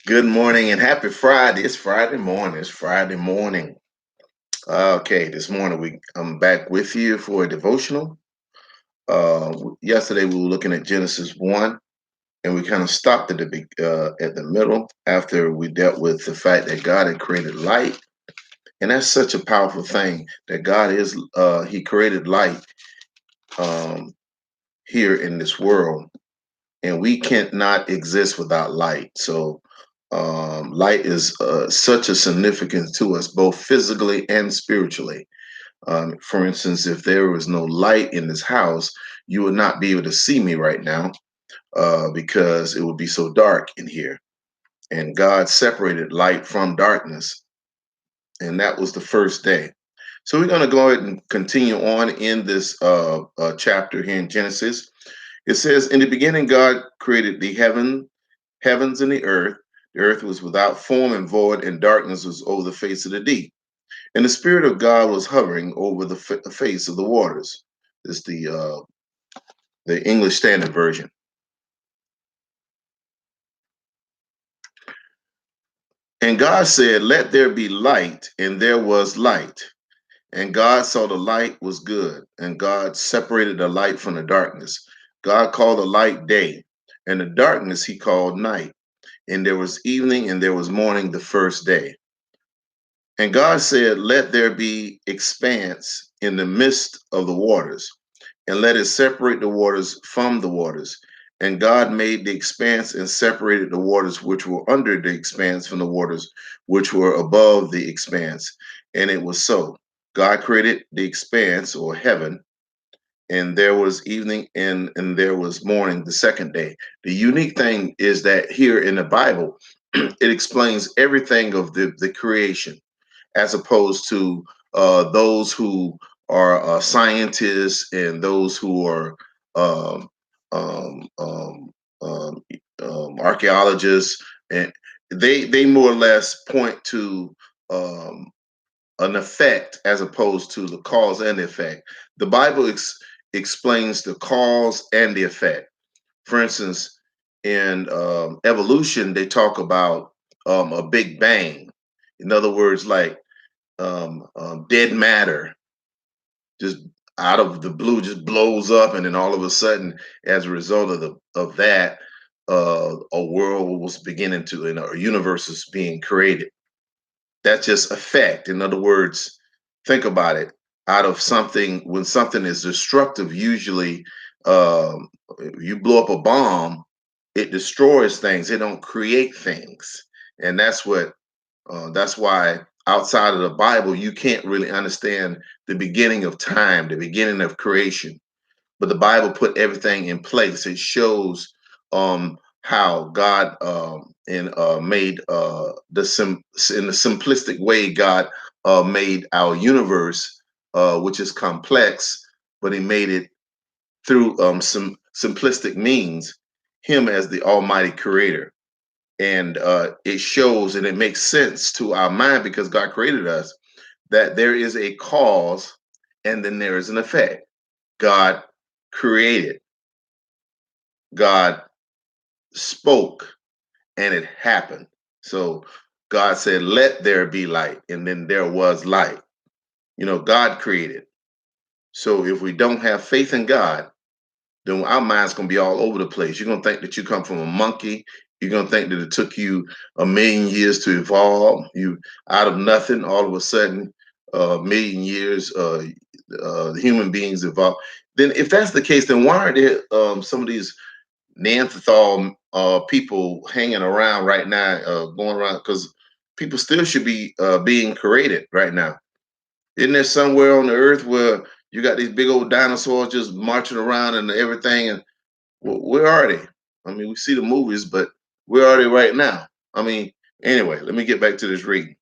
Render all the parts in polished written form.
Good morning and happy Friday. It's Friday morning. It's Friday morning. Okay, this morning I'm back with you for a devotional. Yesterday we were looking at Genesis 1 and we kind of stopped at the middle after we dealt with the fact that God had created light. And that's such a powerful thing that He created light um, here in this world, and we can't not exist without light. So light is such a significance to us, both physically and spiritually. For instance, if there was no light in this house, you would not be able to see me right now because it would be so dark in here. And God separated light from darkness, and that was the first day. So we're going to go ahead and continue on in this chapter here in Genesis. It says, "In the beginning, God created the heavens and the earth. The earth was without form and void, and darkness was over the face of the deep. And the Spirit of God was hovering over the face of the waters." This is the English Standard Version. "And God said, 'Let there be light,' and there was light. And God saw the light was good, and God separated the light from the darkness. God called the light day, and the darkness he called night. And there was evening and there was morning the first day. And God said, 'Let there be expanse in the midst of the waters, and let it separate the waters from the waters.' And God made the expanse and separated the waters which were under the expanse from the waters which were above the expanse. And it was so. God created the expanse or heaven, and there was evening and there was morning the second day." The unique thing is that here in the Bible, it explains everything of the creation, as opposed to those who are scientists and those who are um, um, um, um, archaeologists, and they more or less point to um, an effect as opposed to the cause and the effect. The Bible explains the cause and the effect. For instance, in evolution, they talk about a big bang. In other words, like dead matter just out of the blue just blows up, and then all of a sudden, as a result of that, a world was beginning to, a universe is being created. That's just effect. In other words, think about it. Out of something, when something is destructive, usually you blow up a bomb, it destroys things. It don't create things, and that's why outside of the Bible, you can't really understand the beginning of time, the beginning of creation. But the Bible put everything in place. It shows how God made in the simplistic way. God made our universe, which is complex, but He made it through some simplistic means. Him as the Almighty Creator, and it shows and it makes sense to our mind because God created us that there is a cause and then there is an effect. God created, God spoke, and it happened. So God said, "Let there be light," and then there was light. God created. So if we don't have faith in God, then our mind's gonna be all over the place. You're gonna think that you come from a monkey. You're gonna think that it took you a million years to evolve. You out of nothing, all of a sudden, a million years, human beings evolve. Then, if that's the case, then why are there some of these Neanderthal people hanging around right now, going around? Because people still should be being created right now. Isn't there somewhere on the earth where you got these big old dinosaurs just marching around and everything? And where are they? I mean, we see the movies, but where are they right now? I mean, anyway, let me get back to this reading.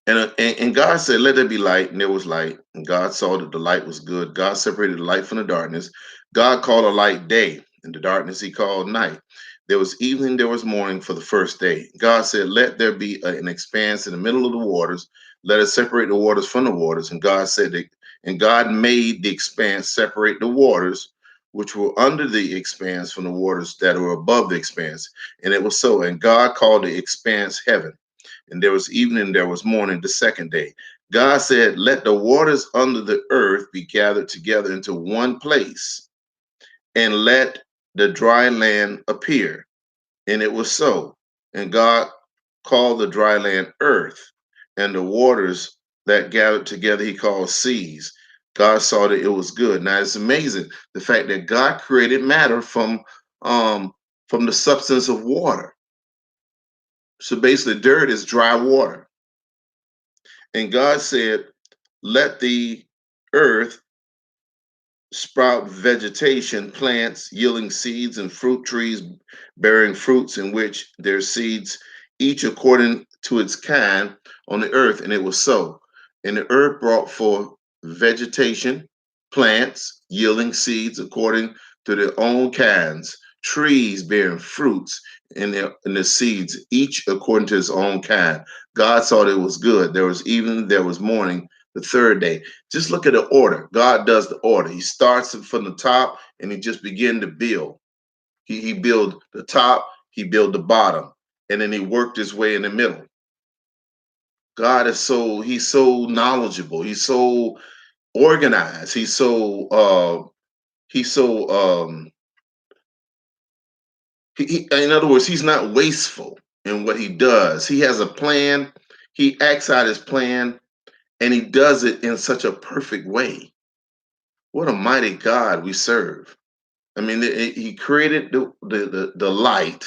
And God said, "Let there be light," and there was light. And God saw that the light was good. God separated the light from the darkness. God called the light day, and the darkness he called night. There was evening, there was morning for the first day. God said, "Let there be an expanse in the middle of the waters. Let us separate the waters from the waters." And God said that, and God made the expanse separate the waters which were under the expanse from the waters that were above the expanse. And it was so. And God called the expanse heaven. And there was evening, there was morning, the second day. God said, let the waters under the earth be gathered together into one place, and let the dry land appear. And it was so. And God called the dry land earth, and the waters that gathered together he called seas. God saw that it was good. Now it's amazing the fact that God created matter from the substance of water. So basically, dirt is dry water. And God said, let the earth sprout vegetation, plants yielding seeds, and fruit trees bearing fruits in which their seeds, each according to its kind, on the earth. And it was so. And the earth brought forth vegetation, plants yielding seeds according to their own kinds, trees bearing fruits in their seeds, each according to his own kind. God saw that it was good. There was evening, there was morning, the third day. Just look at the order. God does the order. He starts it from the top and he just begin to build. He build the top, he build the bottom, and then he worked his way in the middle. God is he's so knowledgeable. He's so organized. He's so in other words, he's not wasteful in what he does. He has a plan. He acts out his plan and he does it in such a perfect way. What a mighty God we serve. I mean, he created the light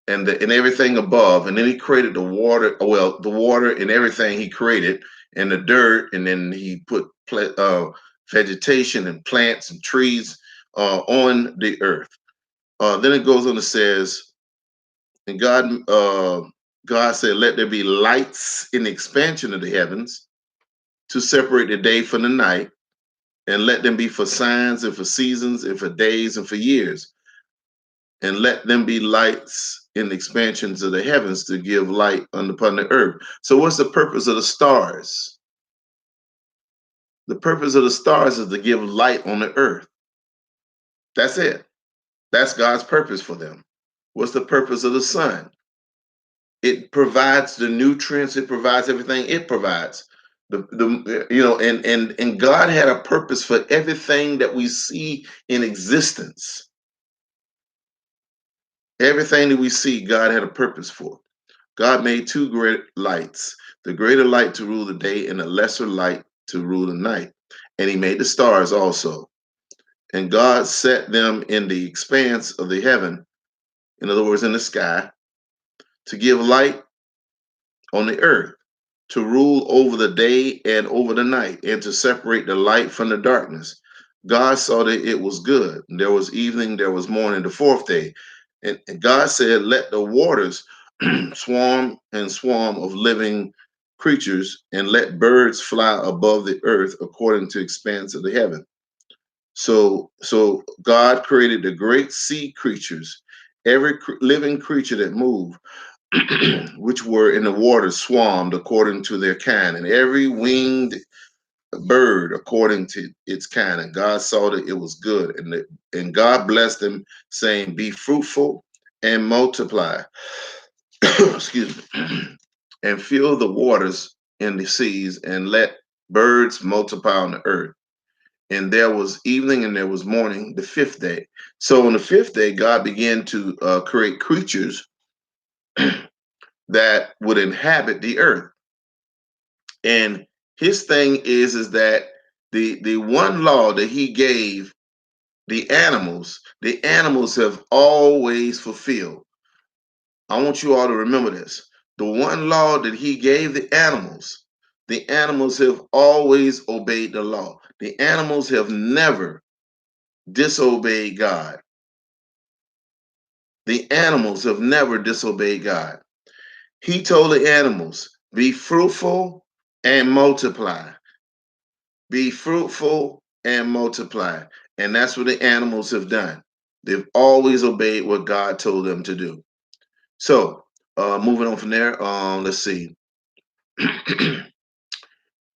and everything above, and then he created the water. Well, the water and everything he created, and the dirt, and then he put vegetation and plants and trees on the earth. Then it goes on and says, and God said, "Let there be lights in the expansion of the heavens to separate the day from the night, and let them be for signs and for seasons and for days and for years." And let them be lights in the expansions of the heavens to give light upon the earth. So what's the purpose of the stars? The purpose of the stars is to give light on the earth. That's it. That's God's purpose for them. What's the purpose of the sun? It provides the nutrients, it provides everything it provides. And God had a purpose for everything that we see in existence. Everything that we see, God had a purpose for. God made two great lights, the greater light to rule the day and the lesser light to rule the night. And he made the stars also. And God set them in the expanse of the heaven, in other words, in the sky, to give light on the earth, to rule over the day and over the night, and to separate the light from the darkness. God saw that it was good. There was evening, there was morning, the fourth day. And God said, let the waters swarm of living creatures, and let birds fly above the earth according to expanse of the heaven. So God created the great sea creatures, every living creature that moved, which were in the water swarmed according to their kind, and every winged bird according to its kind. And God saw that it was good, and God blessed them, saying, "Be fruitful and multiply." Excuse me, and fill the waters in the seas, and let birds multiply on the earth. And there was evening and there was morning, the fifth day. So on the fifth day, God began to create creatures that would inhabit the earth. And his thing is that the one law that he gave the animals have always fulfilled. I want you all to remember this. The one law that he gave the animals have always obeyed the law. The animals have never disobeyed God. The animals have never disobeyed God. He told the animals, be fruitful and multiply. Be fruitful and multiply. And that's what the animals have done. They've always obeyed what God told them to do. So, moving on from there, let's see.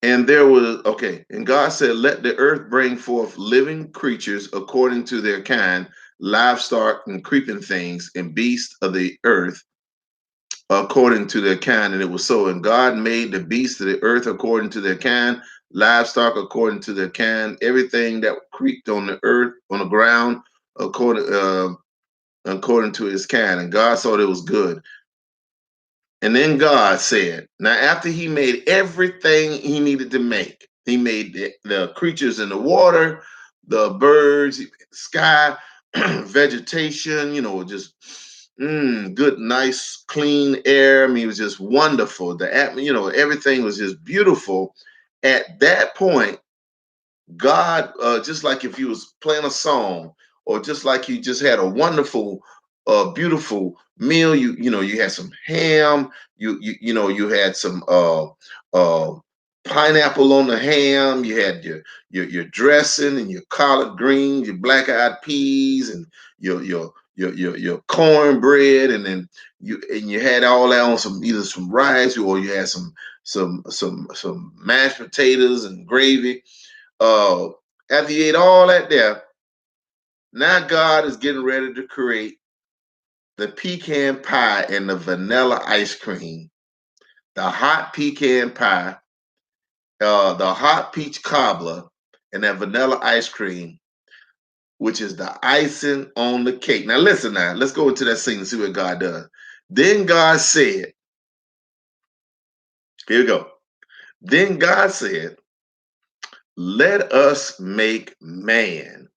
And there was, okay, and God said, let the earth bring forth living creatures according to their kind, livestock and creeping things, and beasts of the earth according to their kind. And it was so. And God made the beasts of the earth according to their kind, livestock according to their kind, everything that creeped on the earth, on the ground, according according to his kind. And God saw that it was good. And then God said, now after he made everything he needed to make, he made the creatures in the water, the birds, sky, vegetation, just good, nice, clean air. I mean, it was just wonderful. Everything was just beautiful. At that point, God, just like if you was playing a song, or just like you just had a wonderful, beautiful meal. You had some ham. You had some pineapple on the ham. You had your dressing and your collard greens, your black eyed peas, and your cornbread, and then you had all that on either some rice, or you had some mashed potatoes and gravy. uh, After you ate all that there, now God is getting ready to create the pecan pie and the vanilla ice cream, the hot pecan pie, the hot peach cobbler, and that vanilla ice cream, which is the icing on the cake. Now listen, now let's go into that scene and see what God does. Then God said, here we go. Then God said, let us make man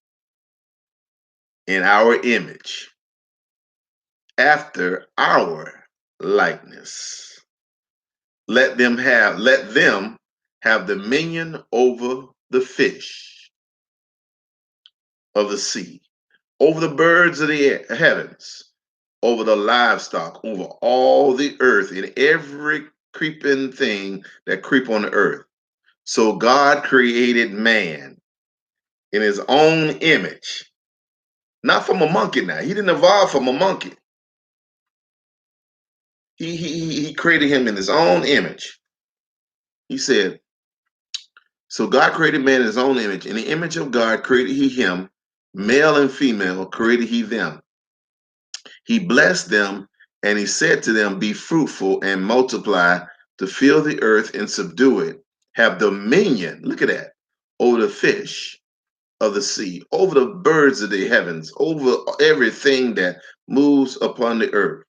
in our image, after our likeness. Let them have dominion over the fish of the sea, over the birds of the heavens, over the livestock, over all the earth, and every creeping thing that creep on the earth. So God created man in his own image, not from a monkey. Now he didn't evolve from a monkey. He created him in his own image. He said, so God created man in his own image. In the image of God created he him, male and female created he them. He blessed them, and he said to them, be fruitful and multiply, to fill the earth and subdue it. Have dominion, look at that, over the fish of the sea, over the birds of the heavens, over everything that moves upon the earth.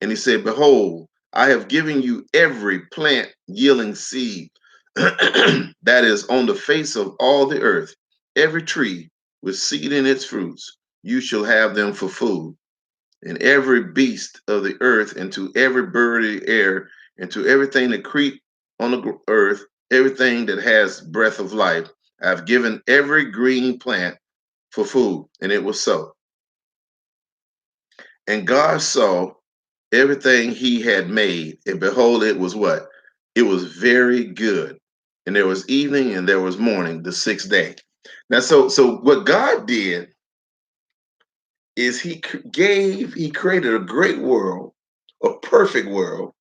And he said, behold, I have given you every plant yielding seed that is on the face of all the earth, every tree with seed in its fruits. You shall have them for food. And every beast of the earth, and to every bird of the air, and to everything that creep on the earth, everything that has breath of life, I've given every green plant for food. And it was so. And God saw everything he had made, and behold, it was what? It was very good. And there was evening and there was morning, the sixth day. Now, so what God did is he created a great world, a perfect world,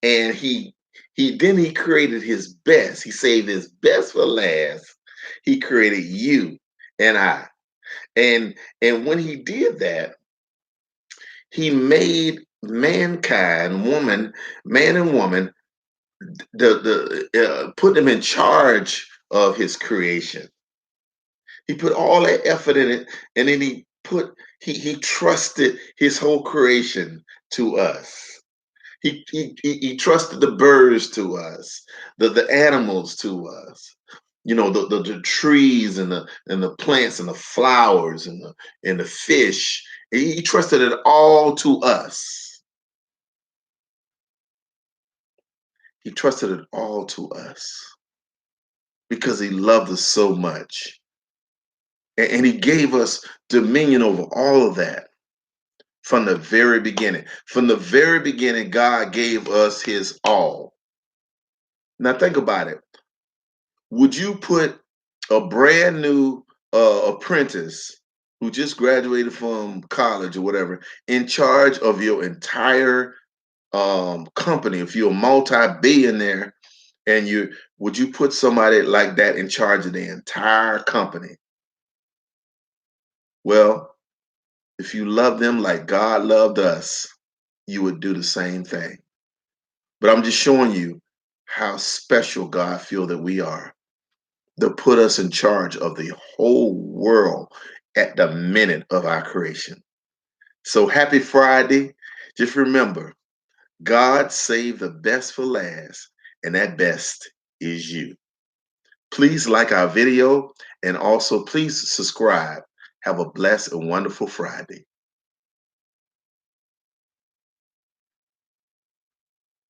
and he created his best. He saved his best for last. He created you and I. And when he did that, he made mankind, man and woman, put them in charge of his creation. He put all that effort in it, and then he trusted his whole creation to us. He trusted the birds to us, the animals to us. The trees and the plants and the flowers and the fish. He trusted it all to us. He trusted it all to us because he loved us so much. And he gave us dominion over all of that from the very beginning. From the very beginning, God gave us his all. Now, think about it. Would you put a brand new apprentice who just graduated from college or whatever in charge of your entire company? If you're a multi-billionaire, And would you put somebody like that in charge of the entire company? Well, if you love them like God loved us, you would do the same thing. But I'm just showing you how special God feel that we are to put us in charge of the whole world at the minute of our creation. So happy Friday. Just remember, God saved the best for last, and that best is you. Please like our video and also please subscribe. Have a blessed and wonderful Friday.